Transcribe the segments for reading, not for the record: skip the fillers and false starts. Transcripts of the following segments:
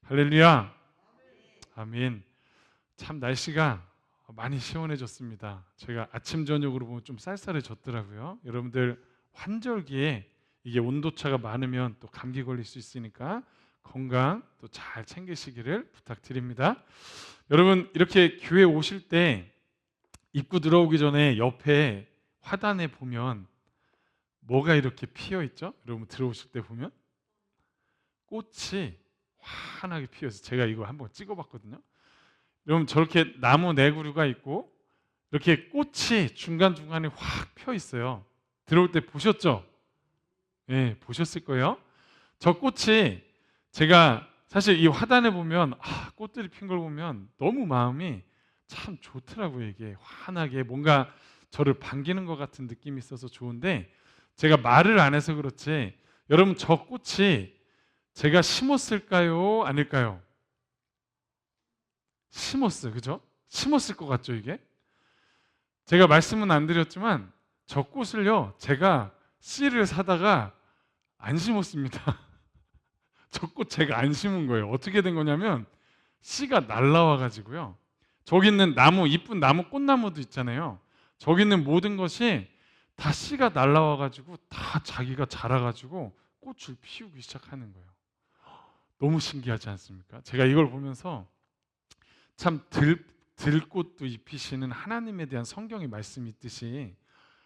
할렐루야. 아멘. 참 날씨가 많이 시원해졌습니다. 제가 아침 저녁으로 보면 좀 쌀쌀해졌더라고요. 여러분들 환절기에 이게 온도차가 많으면 또 감기 걸릴 수 있으니까 건강 또 잘 챙기시기를 부탁드립니다. 여러분 이렇게 교회 오실 때 입구 들어오기 전에 옆에 화단에 보면 뭐가 이렇게 피어 있죠? 여러분 들어오실 때 보면 꽃이 환하게 피어서 제가 이거 한번 찍어봤거든요. 여러분 저렇게 나무 내구류가 있고 이렇게 꽃이 중간중간에 확 펴 있어요. 들어올 때 보셨죠? 예, 보셨을 거예요. 저 꽃이 제가 사실 이 화단에 보면 꽃들이 핀 걸 보면 너무 마음이 참 좋더라고요. 이게 환하게 뭔가 저를 반기는 것 같은 느낌이 있어서 좋은데 제가 말을 안 해서 그렇지 여러분 저 꽃이 제가 심었을까요? 아닐까요? 심었어요. 그죠? 심었을 것 같죠 이게? 제가 말씀은 안 드렸지만 저 꽃을요 제가 씨를 사다가 안 심었습니다. 저 꽃 제가 안 심은 거예요. 어떻게 된 거냐면 씨가 날라와 가지고요 저기 있는 나무, 이쁜 나무, 꽃나무도 있잖아요. 저기 있는 모든 것이 다 씨가 날라와 가지고 다 자기가 자라 가지고 꽃을 피우기 시작하는 거예요. 너무 신기하지 않습니까? 제가 이걸 보면서 참 들꽃도 입히시는 하나님에 대한 성경의 말씀이 있듯이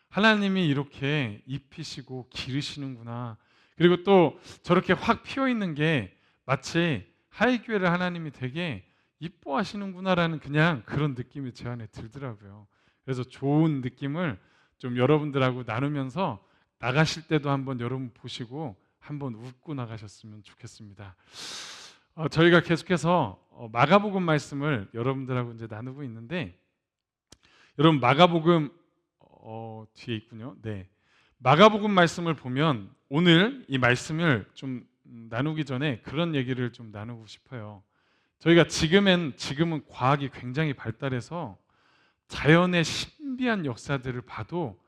하나님이 이렇게 입히시고 기르시는구나. 그리고 또 저렇게 확 피어 있는 게 마치 하이교회를 하나님이 되게 이뻐하시는구나라는 그냥 그런 느낌이 제 안에 들더라고요. 그래서 좋은 느낌을 좀 여러분들하고 나누면서 나가실 때도 한번 여러분 보시고 한번 웃고 나가셨으면 좋겠습니다. 저희가 계속해서 마가복음 말씀을 여러분들하고 이제 나누고 있는데 여러분 마가복음 뒤에 있군요. 네, 마가복음 말씀을 보면 오늘 이 말씀을 좀 나누기 전에 그런 얘기를 좀 나누고 싶어요. 저희가 지금은 과학이 굉장히 발달해서 자연의 신비한 역사들을 봐도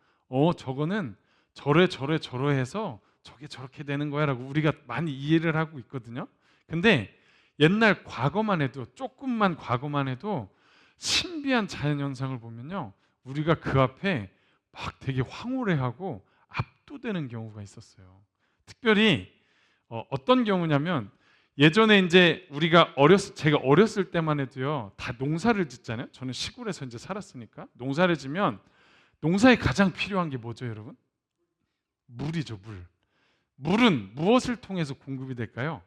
저거는 저래해서 저게 저렇게 되는 거야라고 우리가 많이 이해를 하고 있거든요. 근데 옛날 과거만 해도 조금만 과거만 해도 신비한 자연 현상을 보면요 우리가 그 앞에 막 되게 황홀해하고 압도되는 경우가 있었어요. 특별히 어떤 경우냐면 예전에 이제 제가 어렸을 때만 해도요 다 농사를 짓잖아요. 저는 시골에서 이제 살았으니까 농사를 지면 농사에 가장 필요한 게 뭐죠, 여러분? 물이죠, 물. 물은 무엇을 통해서 공급이 될까요?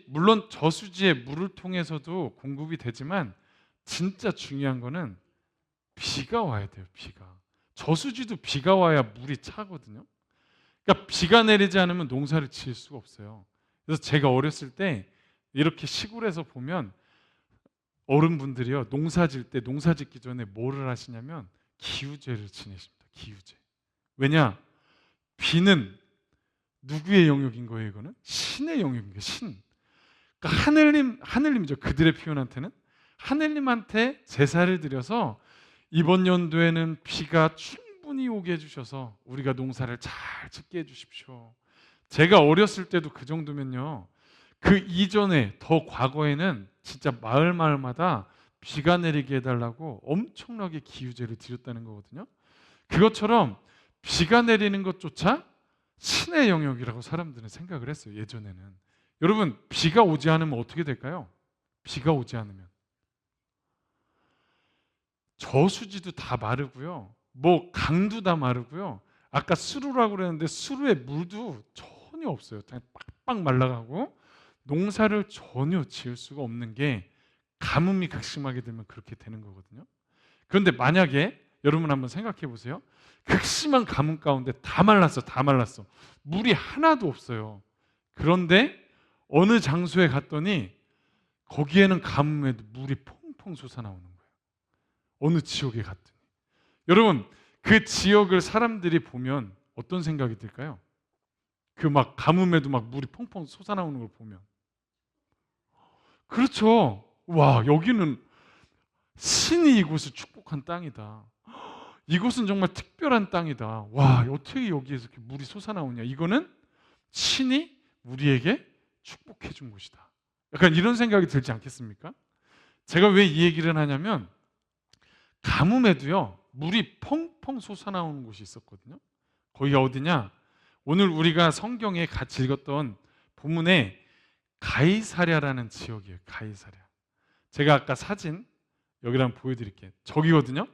물론 저수지의 물을 통해서도 공급이 되지만 진짜 중요한 거는 비가 와야 돼요. 저수지도 비가 와야 물이 차거든요. 그러니까 비가 내리지 않으면 농사를 지을 수가 없어요. 그래서 제가 어렸을 때 이렇게 시골에서 보면 어른분들이요 농사 짓기 전에 뭐를 하시냐면 기우제를 지내십니다. 기우제. 왜냐? 비는 누구의 영역인 거예요? 이거는 신의 영역인 거예요. 신. 그러니까 하늘님이죠. 그들의 표현한테는 하늘님한테 제사를 드려서 이번 연도에는 비가 충분히 오게 해주셔서 우리가 농사를 잘 짓게 해주십시오. 제가 어렸을 때도 그 정도면요. 그 이전에 더 과거에는 진짜 마을마다 비가 내리게 해달라고 엄청나게 기우제를 드렸다는 거거든요. 그것처럼 비가 내리는 것조차 신의 영역이라고 사람들은 생각을 했어요. 예전에는. 여러분 비가 오지 않으면 어떻게 될까요? 비가 오지 않으면 저수지도 다 마르고요. 뭐 강도 다 마르고요. 아까 수루라고 그랬는데 수루에 물도 전혀 없어요. 그냥 빡빡 말라가고 농사를 전혀 지을 수가 없는 게 가뭄이 극심하게 되면 그렇게 되는 거거든요. 그런데 만약에 여러분 한번 생각해 보세요. 극심한 가뭄 가운데 다 말랐어. 물이 하나도 없어요. 그런데 어느 장소에 갔더니 거기에는 가뭄에도 물이 퐁퐁 솟아나오는 거예요. 어느 지역에 갔더니. 여러분 그 지역을 사람들이 보면 어떤 생각이 들까요? 그 막 가뭄에도 막 물이 퐁퐁 솟아나오는 걸 보면 그렇죠. 와 여기는 신이 이곳을 축복한 땅이다. 이곳은 정말 특별한 땅이다. 와 어떻게 여기에서 이렇게 물이 솟아나오냐. 이거는 신이 우리에게 축복해 준 곳이다. 약간 이런 생각이 들지 않겠습니까? 제가 왜 이 얘기를 하냐면 가뭄에도요 물이 펑펑 솟아나오는 곳이 있었거든요. 거기가 어디냐? 오늘 우리가 성경에 같이 읽었던 본문에 가이사랴라는 지역이에요. 가이사랴. 제가 아까 사진 여기랑 보여드릴게요. 저기거든요.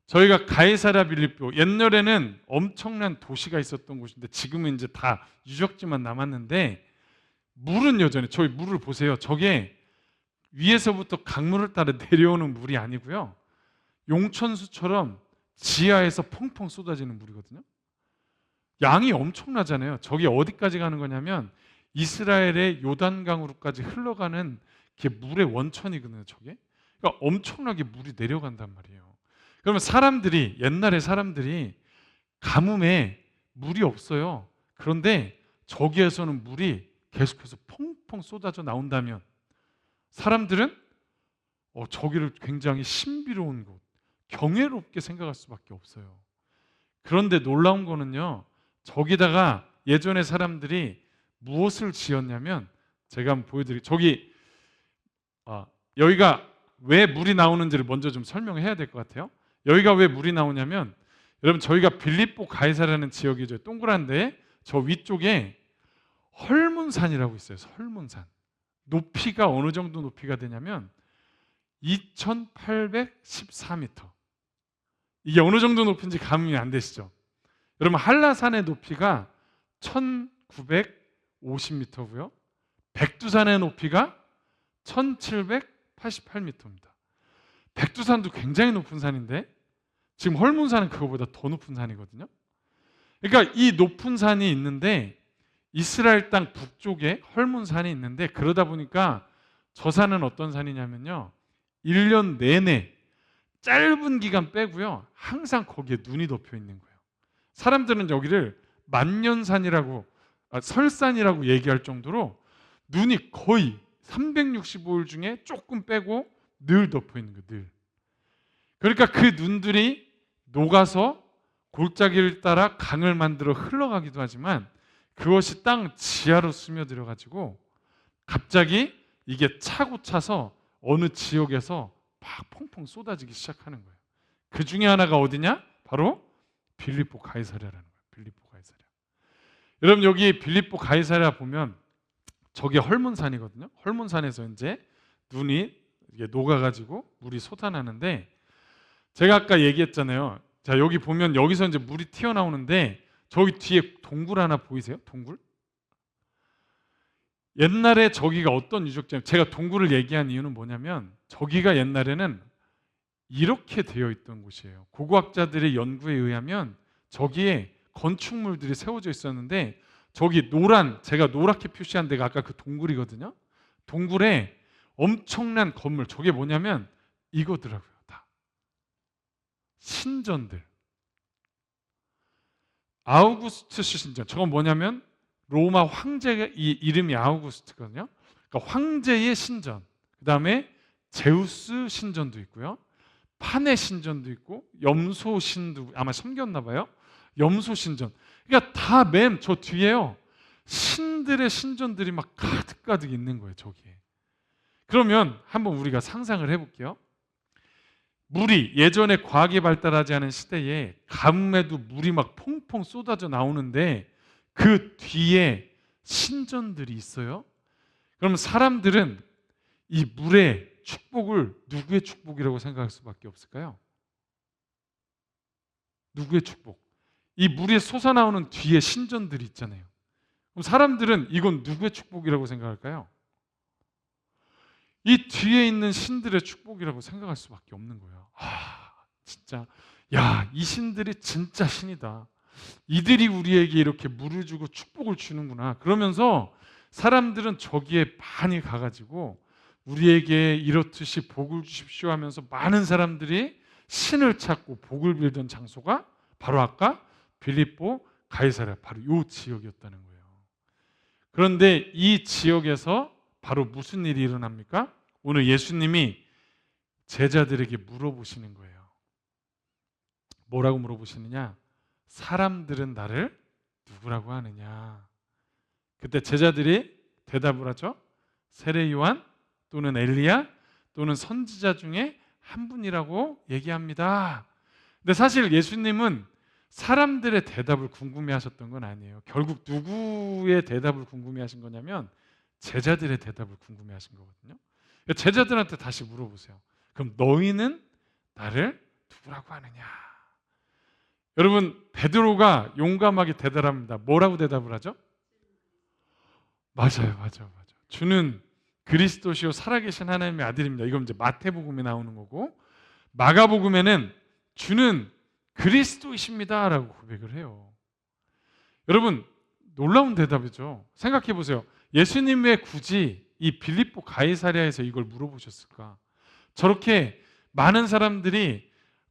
저희가 가이사랴 빌립보, 옛날에는 엄청난 도시가 있었던 곳인데 지금은 이제 다 유적지만 남았는데 물은 여전히, 저희 물을 보세요. 저게 위에서부터 강물을 따라 내려오는 물이 아니고요, 용천수처럼 지하에서 펑펑 쏟아지는 물이거든요. 양이 엄청나잖아요. 저게 어디까지 가는 거냐면 이스라엘의 요단강으로까지 흘러가는 게 물의 원천이거든요. 저게 그러니까 엄청나게 물이 내려간단 말이에요. 그러면 사람들이, 옛날에 사람들이 가뭄에 물이 없어요. 그런데 저기에서는 물이 계속해서 펑펑 쏟아져 나온다면 사람들은 저기를 굉장히 신비로운 곳, 경외롭게 생각할 수밖에 없어요. 그런데 놀라운 거는요, 저기다가 예전에 사람들이 무엇을 지었냐면, 제가 한번 보여드릴게요. 저기 여기가 왜 물이 나오는지를 먼저 좀 설명해야 될 것 같아요. 여기가 왜 물이 나오냐면, 여러분 저희가 빌립보 가이사라는 지역이죠. 동그란데 저 위쪽에 헐문산이라고 있어요. 헐문산. 높이가 어느 정도 높이가 되냐면 2814m. 이게 어느 정도 높은지 감이 안 되시죠? 여러분 한라산의 높이가 1950m고요. 백두산의 높이가 1788m입니다. 백두산도 굉장히 높은 산인데 지금 헐문산은 그거보다 더 높은 산이거든요. 그러니까 이 높은 산이 있는데 이스라엘 땅 북쪽에 헐문산이 있는데, 그러다 보니까 저 산은 어떤 산이냐면요, 1년 내내 짧은 기간 빼고요 항상 거기에 눈이 덮여 있는 거예요. 사람들은 여기를 만년산이라고, 설산이라고 얘기할 정도로 눈이 거의 365일 중에 조금 빼고 늘 덮여 있는 거예요. 늘. 그러니까 그 눈들이 녹아서 골짜기를 따라 강을 만들어 흘러가기도 하지만 그것이 땅 지하로 스며들어 가지고 갑자기 이게 차고 차서 어느 지역에서 막 퐁퐁 쏟아지기 시작하는 거예요. 그 중에 하나가 어디냐? 바로 빌립보 가이사랴라는 거예요. 빌립보 가이사랴. 여러분 여기 빌립보 가이사랴 보면 저게 헐문산이거든요. 헐문산에서 이제 눈이 이게 녹아가지고 물이 솟아나는데, 제가 아까 얘기했잖아요. 자 여기 보면 여기서 이제 물이 튀어나오는데 저기 뒤에 동굴 하나 보이세요? 동굴? 옛날에 저기가 어떤 유적지냐면, 제가 동굴을 얘기한 이유는 뭐냐면 저기가 옛날에는 이렇게 되어 있던 곳이에요. 고고학자들의 연구에 의하면 저기에 건축물들이 세워져 있었는데, 저기 노란, 제가 노랗게 표시한 데가 아까 그 동굴이거든요. 동굴에 엄청난 건물, 저게 뭐냐면 이거더라고요. 다 신전들. 아우구스투스 신전. 저건 뭐냐면 로마 황제의 이름이 아우구스트거든요. 그러니까 황제의 신전. 그 다음에 제우스 신전도 있고요. 판의 신전도 있고 염소 신도 아마 섬겼나 봐요. 염소 신전. 그러니까 다 맨 저 뒤에요, 신들의 신전들이 막 가득가득 있는 거예요. 저기에. 그러면 한번 우리가 상상을 해볼게요. 물이 예전에 과학이 발달하지 않은 시대에 가뭄에도 물이 막 퐁퐁 쏟아져 나오는데 그 뒤에 신전들이 있어요. 그럼 사람들은 이 물의 축복을 누구의 축복이라고 생각할 수밖에 없을까요? 누구의 축복? 이 물이 솟아나오는 뒤에 신전들이 있잖아요. 그럼 사람들은 이건 누구의 축복이라고 생각할까요? 이 뒤에 있는 신들의 축복이라고 생각할 수밖에 없는 거예요. 진짜, 야, 이 신들이 진짜 신이다. 이들이 우리에게 이렇게 물을 주고 축복을 주는구나. 그러면서 사람들은 저기에 많이 가가지고 우리에게 이렇듯이 복을 주십시오 하면서 많은 사람들이 신을 찾고 복을 빌던 장소가 바로 아까 빌립보 가이사랴, 바로 이 지역이었다는 거예요. 그런데 이 지역에서 바로 무슨 일이 일어납니까? 오늘 예수님이 제자들에게 물어보시는 거예요. 뭐라고 물어보시느냐? 사람들은 나를 누구라고 하느냐? 그때 제자들이 대답을 하죠. 세례 요한 또는 엘리야 또는 선지자 중에 한 분이라고 얘기합니다. 근데 사실 예수님은 사람들의 대답을 궁금해하셨던 건 아니에요. 결국 누구의 대답을 궁금해하신 거냐면 제자들의 대답을 궁금해하신 거거든요. 제자들한테 다시 물어보세요. 그럼 너희는 나를 누구라고 하느냐? 여러분, 베드로가 용감하게 대답합니다. 뭐라고 대답을 하죠? 맞아요. 주는 그리스도시요 살아계신 하나님의 아들입니다. 이건 이제 마태복음에 나오는 거고, 마가복음에는 주는 그리스도이십니다라고 고백을 해요. 여러분, 놀라운 대답이죠. 생각해 보세요. 예수님 왜 굳이 이 빌립보 가이사랴에서 이걸 물어보셨을까? 저렇게 많은 사람들이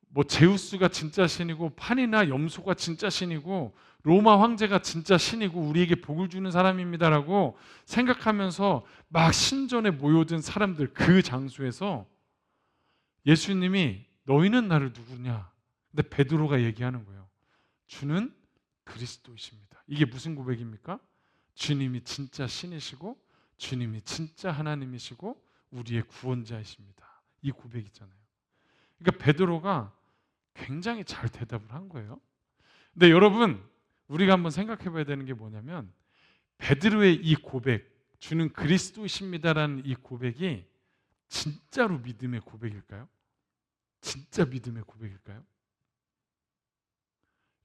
뭐 제우스가 진짜 신이고 판이나 염소가 진짜 신이고 로마 황제가 진짜 신이고 우리에게 복을 주는 사람입니다라고 생각하면서 막 신전에 모여든 사람들 그 장소에서 예수님이 너희는 나를 누구냐? 근데 베드로가 얘기하는 거예요. 주는 그리스도이십니다. 이게 무슨 고백입니까? 주님이 진짜 신이시고 주님이 진짜 하나님이시고 우리의 구원자이십니다. 이 고백이잖아요. 그러니까 베드로가 굉장히 잘 대답을 한 거예요. 근데 여러분, 우리가 한번 생각해 봐야 되는 게 뭐냐면 베드로의 이 고백, 주는 그리스도이십니다라는 이 고백이 진짜로 믿음의 고백일까요? 진짜 믿음의 고백일까요?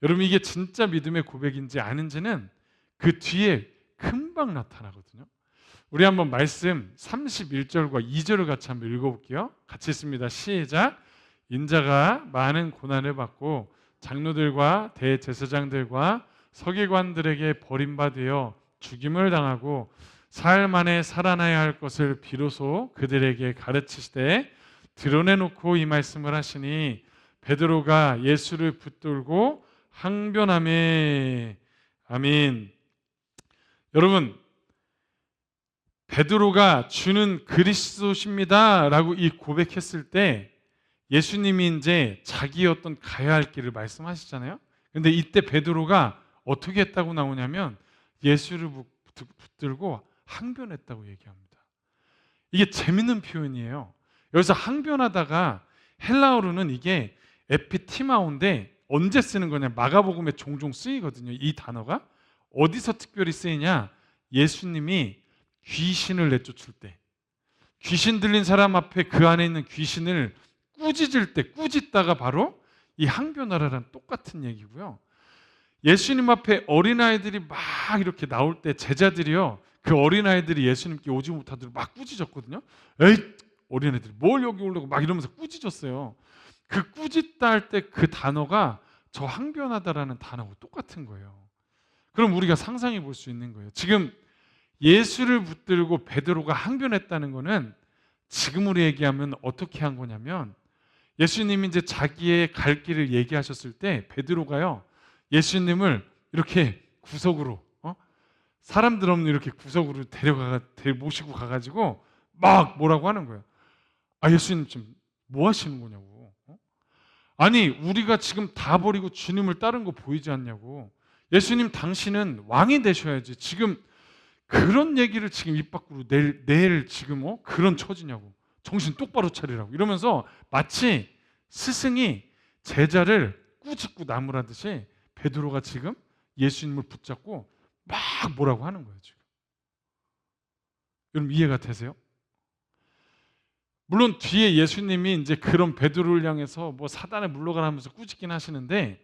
여러분, 이게 진짜 믿음의 고백인지 아닌지는 그 뒤에 금방 나타나거든요. 우리 한번 말씀 31절과 2절을 같이 한번 읽어볼게요. 같이 읽습니다. 시작. 인자가 많은 고난을 받고 장로들과 대제사장들과 서기관들에게 버림받아 죽임을 당하고 사흘 만에 살아나야 할 것을 비로소 그들에게 가르치시되 드러내놓고 이 말씀을 하시니 베드로가 예수를 붙들고 항변하매. 아멘. 여러분, 베드로가 주는 그리스도십니다 라고 이 고백했을 때 예수님이 이제 자기의 어떤 가야 할 길을 말씀하시잖아요. 근데 이때 베드로가 어떻게 했다고 나오냐면 예수를 붙들고 항변했다고 얘기합니다. 이게 재밌는 표현이에요. 여기서 항변하다가 헬라어로는 이게 에피티마오인데 언제 쓰는 거냐? 마가복음에 종종 쓰이거든요. 이 단어가 어디서 특별히 쓰이냐? 예수님이 귀신을 내쫓을 때, 귀신 들린 사람 앞에 그 안에 있는 귀신을 꾸짖을 때, 꾸짖다가 바로 이 항변하라는 똑같은 얘기고요. 예수님 앞에 어린아이들이 막 이렇게 나올 때 제자들이요, 그 어린아이들이 예수님께 오지 못하도록 막 꾸짖었거든요. 에이, 어린아이들이 뭘 여기 오려고 막 이러면서 꾸짖었어요. 그 꾸짖다 할 때 그 단어가 저 항변하다라는 단어하고 똑같은 거예요. 그럼 우리가 상상해 볼 수 있는 거예요. 지금 예수를 붙들고 베드로가 항변했다는 거는 지금으로 얘기하면 어떻게 한 거냐면 예수님이 이제 자기의 갈 길을 얘기하셨을 때 베드로가요, 예수님을 이렇게 구석으로 사람들 없는 이렇게 구석으로 모시고 가가지고 막 뭐라고 하는 거예요. 아, 예수님 지금 뭐 하시는 거냐고. 아니, 우리가 지금 다 버리고 주님을 따른 거 보이지 않냐고. 예수님, 당신은 왕이 되셔야지. 지금 그런 얘기를 지금 입 밖으로 낼 지금 그런 처지냐고. 정신 똑바로 차리라고. 이러면서 마치 스승이 제자를 꾸짖고 나무라듯이 베드로가 지금 예수님을 붙잡고 막 뭐라고 하는 거예요, 지금. 여러분, 이해가 되세요? 물론 뒤에 예수님이 이제 그런 베드로를 향해서 뭐 사단에 물러가라 하면서 꾸짖긴 하시는데,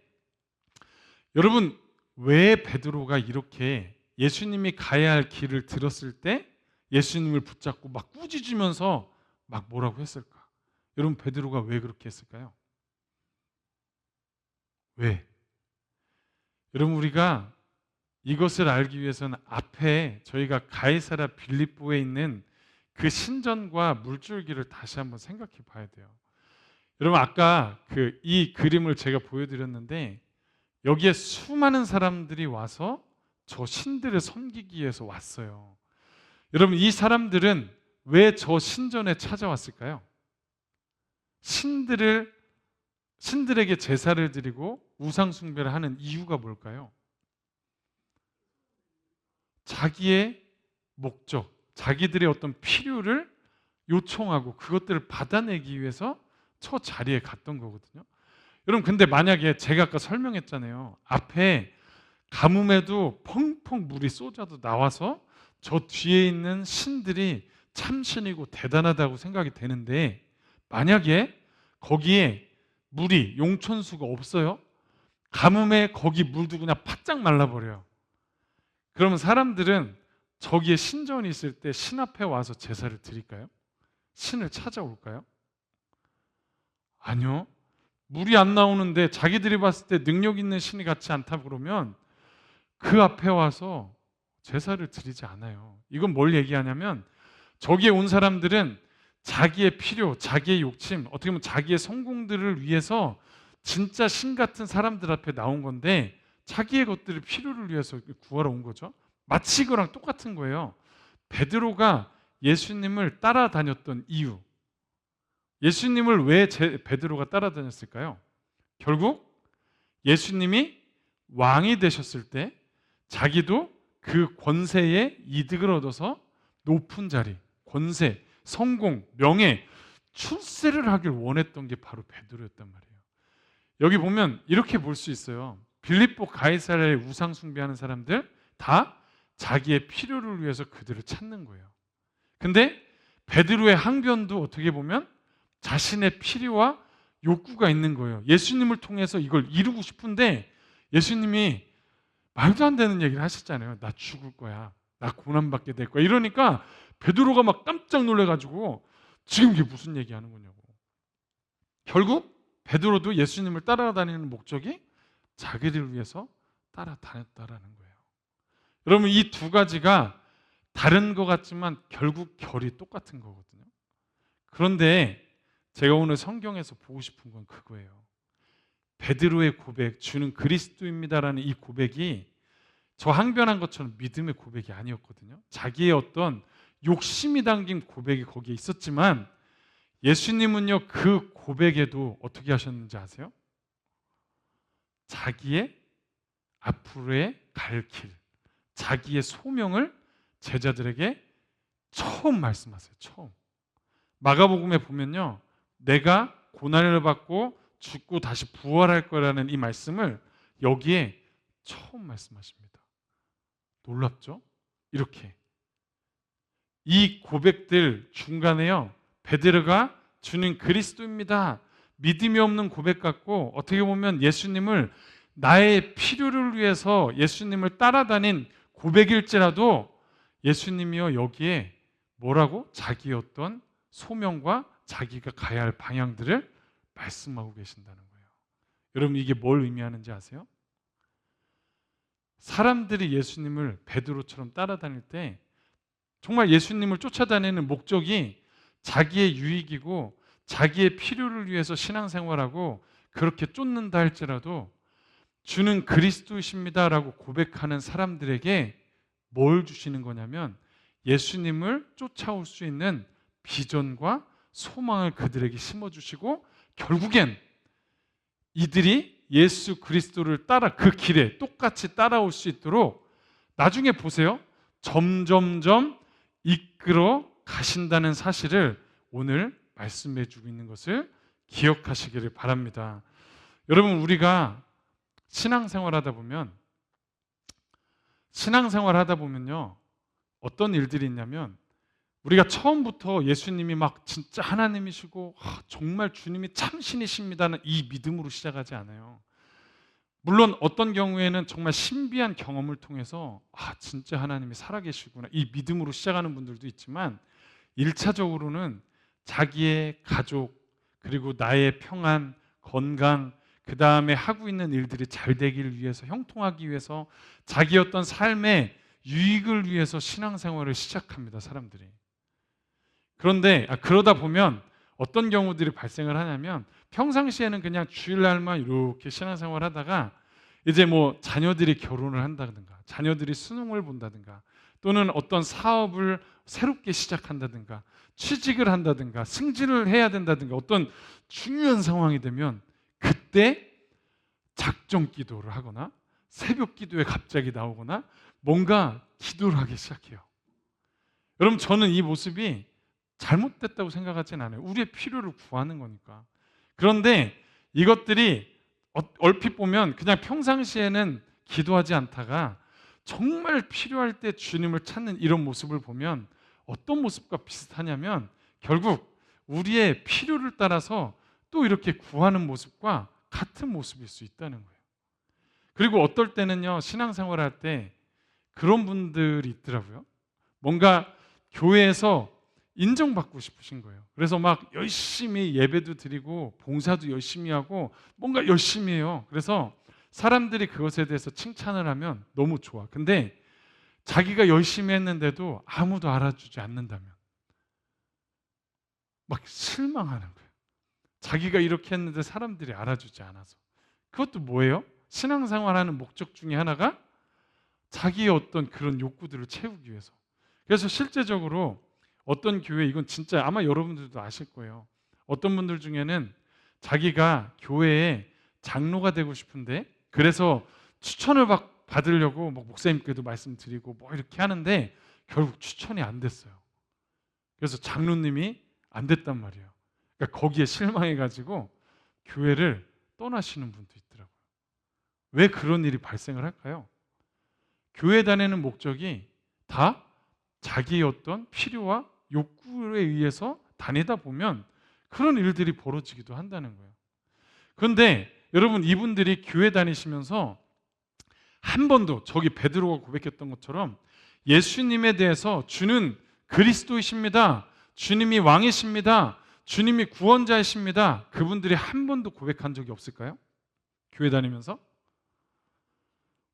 여러분, 왜 베드로가 이렇게 예수님이 가야 할 길을 들었을 때 예수님을 붙잡고 막 꾸짖으면서 막 뭐라고 했을까? 여러분, 베드로가 왜 그렇게 했을까요? 왜? 여러분, 우리가 이것을 알기 위해서는 앞에 저희가 가이사랴 빌립보에 있는 그 신전과 물줄기를 다시 한번 생각해 봐야 돼요. 여러분, 아까 이 그림을 제가 보여드렸는데 여기에 수많은 사람들이 와서 저 신들을 섬기기 위해서 왔어요. 여러분, 이 사람들은 왜 저 신전에 찾아왔을까요? 신들에게 제사를 드리고 우상 숭배를 하는 이유가 뭘까요? 자기의 목적, 자기들의 어떤 필요를 요청하고 그것들을 받아내기 위해서 저 자리에 갔던 거거든요. 여러분, 근데 만약에 제가 아까 설명했잖아요. 앞에 가뭄에도 펑펑 물이 쏟아도 나와서 저 뒤에 있는 신들이 참신이고 대단하다고 생각이 되는데, 만약에 거기에 물이, 용천수가 없어요. 가뭄에 거기 물도 그냥 바짝 말라버려요. 그러면 사람들은 저기에 신전이 있을 때 신 앞에 와서 제사를 드릴까요? 신을 찾아올까요? 아니요. 물이 안 나오는데 자기들이 봤을 때 능력 있는 신이 같지 않다 그러면 그 앞에 와서 제사를 드리지 않아요. 이건 뭘 얘기하냐면, 저기에 온 사람들은 자기의 필요, 자기의 욕심, 어떻게 보면 자기의 성공들을 위해서 진짜 신 같은 사람들 앞에 나온 건데, 자기의 것들을 필요를 위해서 구하러 온 거죠. 마치 이거랑 똑같은 거예요. 베드로가 예수님을 따라다녔던 이유, 예수님을 왜 베드로가 따라다녔을까요? 결국 예수님이 왕이 되셨을 때 자기도 그 권세에 이득을 얻어서 높은 자리, 권세, 성공, 명예, 출세를 하길 원했던 게 바로 베드로였단 말이에요. 여기 보면 이렇게 볼 수 있어요. 빌립보 가이사랴에 우상 숭배하는 사람들 다 자기의 필요를 위해서 그들을 찾는 거예요. 근데 베드로의 항변도 어떻게 보면 자신의 필요와 욕구가 있는 거예요. 예수님을 통해서 이걸 이루고 싶은데 예수님이 말도 안 되는 얘기를 하셨잖아요. 나 죽을 거야. 나 고난받게 될 거야. 이러니까 베드로가 막 깜짝 놀라가지고 지금 이게 무슨 얘기하는 거냐고. 결국 베드로도 예수님을 따라다니는 목적이 자기를 위해서 따라다녔다라는 거예요. 여러분, 이 두 가지가 다른 것 같지만 결국 결이 똑같은 거거든요. 그런데 제가 오늘 성경에서 보고 싶은 건 그거예요. 베드로의 고백, 주는 그리스도입니다라는 이 고백이 저 항변한 것처럼 믿음의 고백이 아니었거든요. 자기의 어떤 욕심이 담긴 고백이 거기에 있었지만 예수님은요, 그 고백에도 어떻게 하셨는지 아세요? 자기의 앞으로의 갈 길, 자기의 소명을 제자들에게 처음 말씀하세요. 처음. 마가복음에 보면요, 내가 고난을 받고 죽고 다시 부활할 거라는 이 말씀을 여기에 처음 말씀하십니다. 놀랍죠? 이렇게 이 고백들 중간에요, 베드로가 주는 그리스도입니다, 믿음이 없는 고백 같고 어떻게 보면 예수님을 나의 필요를 위해서 예수님을 따라다닌 고백일지라도 예수님이요, 여기에 뭐라고? 자기의 어떤 소명과 자기가 가야 할 방향들을 말씀하고 계신다는 거예요. 여러분, 이게 뭘 의미하는지 아세요? 사람들이 예수님을 베드로처럼 따라다닐 때 정말 예수님을 쫓아다니는 목적이 자기의 유익이고 자기의 필요를 위해서 신앙생활하고 그렇게 쫓는다 할지라도 주는 그리스도이십니다라고 고백하는 사람들에게 뭘 주시는 거냐면 예수님을 쫓아올 수 있는 비전과 소망을 그들에게 심어주시고 결국엔 이들이 예수 그리스도를 따라 그 길에 똑같이 따라올 수 있도록 나중에 보세요, 점점점 이끌어 가신다는 사실을 오늘 말씀해 주고 있는 것을 기억하시기를 바랍니다. 여러분, 우리가 신앙생활 하다 보면요, 어떤 일들이 있냐면 우리가 처음부터 예수님이 막 진짜 하나님이시고 정말 주님이 참신이십니다는 이 믿음으로 시작하지 않아요. 물론 어떤 경우에는 정말 신비한 경험을 통해서 진짜 하나님이 살아계시구나 이 믿음으로 시작하는 분들도 있지만 1차적으로는 자기의 가족, 그리고 나의 평안, 건강, 그 다음에 하고 있는 일들이 잘 되기를 위해서, 형통하기 위해서, 자기 어떤 삶의 유익을 위해서 신앙생활을 시작합니다, 사람들이. 그런데 그러다 보면 어떤 경우들이 발생을 하냐면 평상시에는 그냥 주일날만 이렇게 신앙생활 하다가 이제 뭐 자녀들이 결혼을 한다든가 자녀들이 수능을 본다든가 또는 어떤 사업을 새롭게 시작한다든가 취직을 한다든가 승진을 해야 된다든가 어떤 중요한 상황이 되면 그때 작정 기도를 하거나 새벽 기도에 갑자기 나오거나 뭔가 기도를 하기 시작해요. 여러분, 저는 이 모습이 잘못됐다고 생각하진 않아요. 우리의 필요를 구하는 거니까. 그런데 이것들이 얼핏 보면 그냥 평상시에는 기도하지 않다가 정말 필요할 때 주님을 찾는 이런 모습을 보면 어떤 모습과 비슷하냐면 결국 우리의 필요를 따라서 또 이렇게 구하는 모습과 같은 모습일 수 있다는 거예요. 그리고 어떨 때는요, 신앙생활 할 때 그런 분들이 있더라고요. 뭔가 교회에서 인정받고 싶으신 거예요. 그래서 막 열심히 예배도 드리고 봉사도 열심히 하고 뭔가 열심히 해요. 그래서 사람들이 그것에 대해서 칭찬을 하면 너무 좋아. 근데 자기가 열심히 했는데도 아무도 알아주지 않는다면 막 실망하는 거예요. 자기가 이렇게 했는데 사람들이 알아주지 않아서. 그것도 뭐예요? 신앙생활하는 목적 중에 하나가 자기의 어떤 그런 욕구들을 채우기 위해서. 그래서 실제적으로 어떤 교회, 이건 진짜 아마 여러분들도 아실 거예요. 어떤 분들 중에는 자기가 교회에 장로가 되고 싶은데 그래서 추천을 받으려고 뭐 목사님께도 말씀드리고 뭐 이렇게 하는데 결국 추천이 안 됐어요. 그래서 장로님이 안 됐단 말이에요. 그러니까 거기에 실망해가지고 교회를 떠나시는 분도 있더라고요. 왜 그런 일이 발생을 할까요? 교회 다니는 목적이 다 자기의 어떤 필요와 욕구에 의해서 다니다 보면 그런 일들이 벌어지기도 한다는 거예요. 그런데 여러분, 이분들이 교회 다니시면서 한 번도 저기 베드로가 고백했던 것처럼 예수님에 대해서 주는 그리스도이십니다, 주님이 왕이십니다, 주님이 구원자이십니다, 그분들이 한 번도 고백한 적이 없을까요? 교회 다니면서?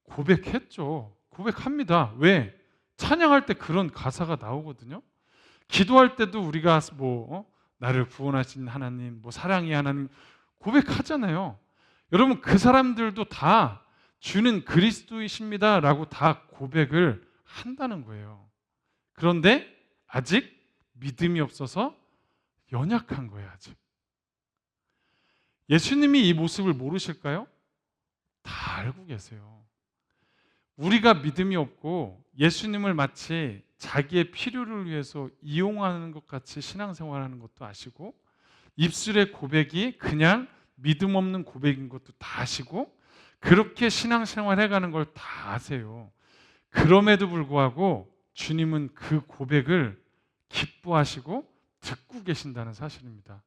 고백했죠. 고백합니다. 왜? 찬양할 때 그런 가사가 나오거든요. 기도할 때도 우리가 나를 구원하신 하나님, 사랑의 하나님 고백하잖아요. 여러분, 그 사람들도 다 주는 그리스도이십니다라고 다 고백을 한다는 거예요. 그런데 아직 믿음이 없어서 연약한 거예요. 아직. 예수님이 이 모습을 모르실까요? 다 알고 계세요. 우리가 믿음이 없고 예수님을 마치 자기의 필요를 위해서 이용하는 것 같이 신앙생활하는 것도 아시고, 입술의 고백이 그냥 믿음 없는 고백인 것도 다 아시고, 그렇게 신앙생활 해가는 걸 다 아세요. 그럼에도 불구하고 주님은 그 고백을 기뻐하시고 듣고 계신다는 사실입니다.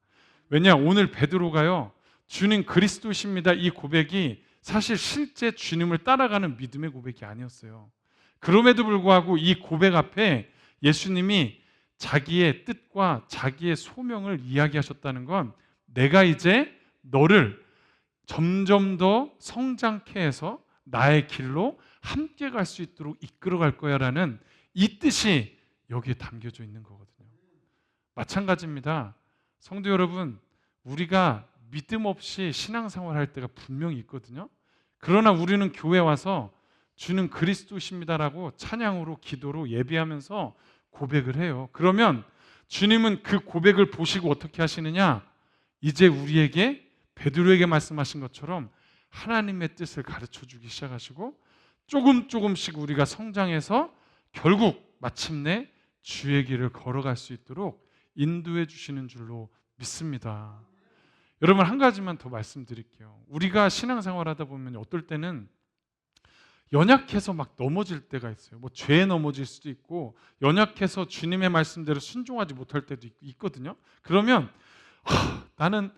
왜냐, 오늘 베드로가요, 주님 그리스도십니다, 이 고백이 사실 실제 주님을 따라가는 믿음의 고백이 아니었어요. 그럼에도 불구하고 이 고백 앞에 예수님이 자기의 뜻과 자기의 소명을 이야기하셨다는 건, 내가 이제 너를 점점 더 성장케 해서 나의 길로 함께 갈 수 있도록 이끌어 갈 거야 라는 이 뜻이 여기에 담겨져 있는 거거든요. 마찬가지입니다. 성도 여러분, 우리가 믿음 없이 신앙생활 할 때가 분명히 있거든요. 그러나 우리는 교회 와서 주는 그리스도십니다라고 찬양으로, 기도로, 예배하면서 고백을 해요. 그러면 주님은 그 고백을 보시고 어떻게 하시느냐? 이제 우리에게, 베드로에게 말씀하신 것처럼 하나님의 뜻을 가르쳐 주기 시작하시고, 조금씩 우리가 성장해서 결국 마침내 주의 길을 걸어갈 수 있도록 인도해 주시는 줄로 믿습니다. 여러분, 한 가지만 더 말씀드릴게요. 우리가 신앙생활 하다 보면 어떨 때는 연약해서 막 넘어질 때가 있어요. 죄에 넘어질 수도 있고, 연약해서 주님의 말씀대로 순종하지 못할 때도 있거든요. 그러면 나는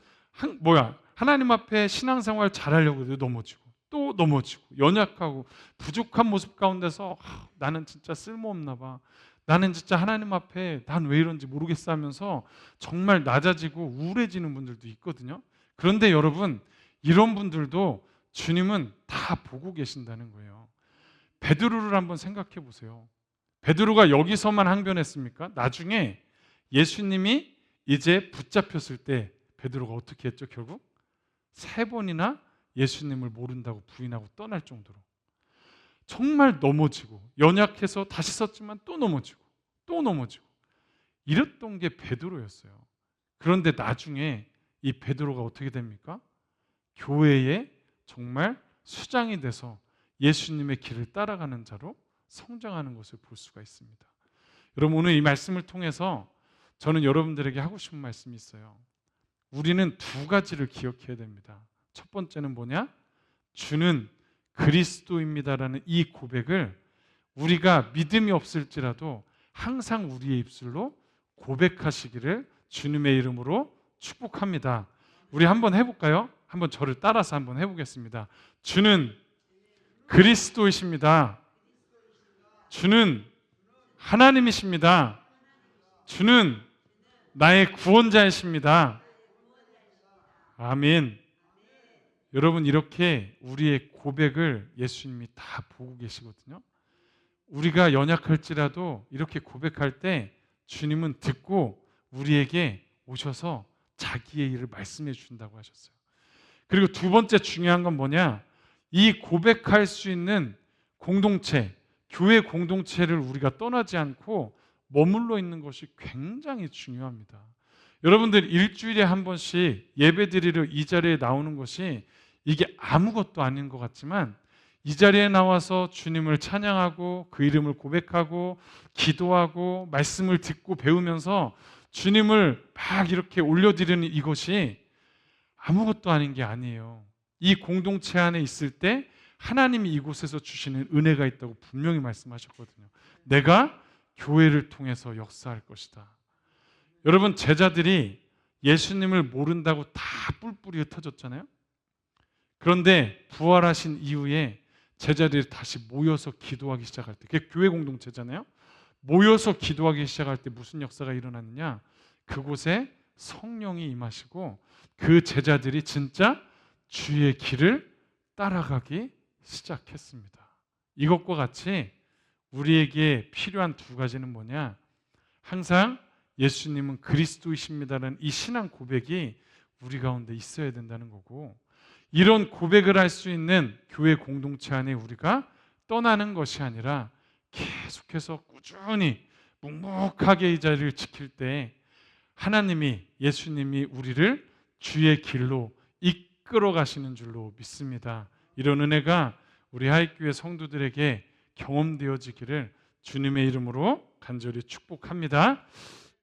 하나님 앞에 신앙생활 잘하려고 해도 넘어지고 또 넘어지고, 연약하고 부족한 모습 가운데서 나는 진짜 쓸모없나 봐, 나는 진짜 하나님 앞에 난 왜 이런지 모르겠어 하면서 정말 낮아지고 우울해지는 분들도 있거든요. 그런데 여러분, 이런 분들도 주님은 다 보고 계신다는 거예요. 베드로를 한번 생각해 보세요. 베드로가 여기서만 항변했습니까? 나중에 예수님이 이제 붙잡혔을 때 베드로가 어떻게 했죠? 결국 3번이나 예수님을 모른다고 부인하고 떠날 정도로 정말 넘어지고, 연약해서 다시 섰지만 또 넘어지고 또 넘어지고 이랬던 게 베드로였어요. 그런데 나중에 이 베드로가 어떻게 됩니까? 교회에 정말 수장이 돼서 예수님의 길을 따라가는 자로 성장하는 것을 볼 수가 있습니다. 여러분, 오늘 이 말씀을 통해서 저는 여러분들에게 하고 싶은 말씀이 있어요. 우리는 두 가지를 기억해야 됩니다. 첫 번째는 뭐냐? 주는 그리스도입니다라는 이 고백을 우리가 믿음이 없을지라도 항상 우리의 입술로 고백하시기를 주님의 이름으로 축복합니다. 우리 한번 해볼까요? 한번 저를 따라서 한번 해보겠습니다. 주는 그리스도이십니다. 주는 하나님이십니다. 주는 나의 구원자이십니다. 아멘. 여러분, 이렇게 우리의 고백을 예수님이 다 보고 계시거든요. 우리가 연약할지라도 이렇게 고백할 때 주님은 듣고 우리에게 오셔서 자기의 일을 말씀해 주신다고 하셨어요. 그리고 두 번째 중요한 건 뭐냐? 이 고백할 수 있는 공동체, 교회 공동체를 우리가 떠나지 않고 머물러 있는 것이 굉장히 중요합니다. 여러분들 일주일에 한 번씩 예배드리러 이 자리에 나오는 것이 이게 아무것도 아닌 것 같지만 이 자리에 나와서 주님을 찬양하고 그 이름을 고백하고 기도하고 말씀을 듣고 배우면서 주님을 막 이렇게 올려드리는 이것이 아무것도 아닌 게 아니에요. 이 공동체 안에 있을 때 하나님이 이곳에서 주시는 은혜가 있다고 분명히 말씀하셨거든요. 내가 교회를 통해서 역사할 것이다. 여러분, 제자들이 예수님을 모른다고 다 뿔뿔이 흩어졌잖아요. 그런데 부활하신 이후에 제자들이 다시 모여서 기도하기 시작할 때, 그게 교회 공동체잖아요. 모여서 기도하기 시작할 때 무슨 역사가 일어났느냐? 그곳에 성령이 임하시고 그 제자들이 진짜 주의 길을 따라가기 시작했습니다. 이것과 같이 우리에게 필요한 두 가지는 뭐냐? 항상 예수님은 그리스도이십니다라는 이 신앙 고백이 우리 가운데 있어야 된다는 거고, 이런 고백을 할 수 있는 교회 공동체 안에 우리가 떠나는 것이 아니라 계속해서 꾸준히 묵묵하게 이 자리를 지킬 때 하나님이, 예수님이 우리를 주의 길로 이끌어 가시는 줄로 믿습니다. 이런 은혜가 우리 하익교회 성도들에게 경험되어지기를 주님의 이름으로 간절히 축복합니다.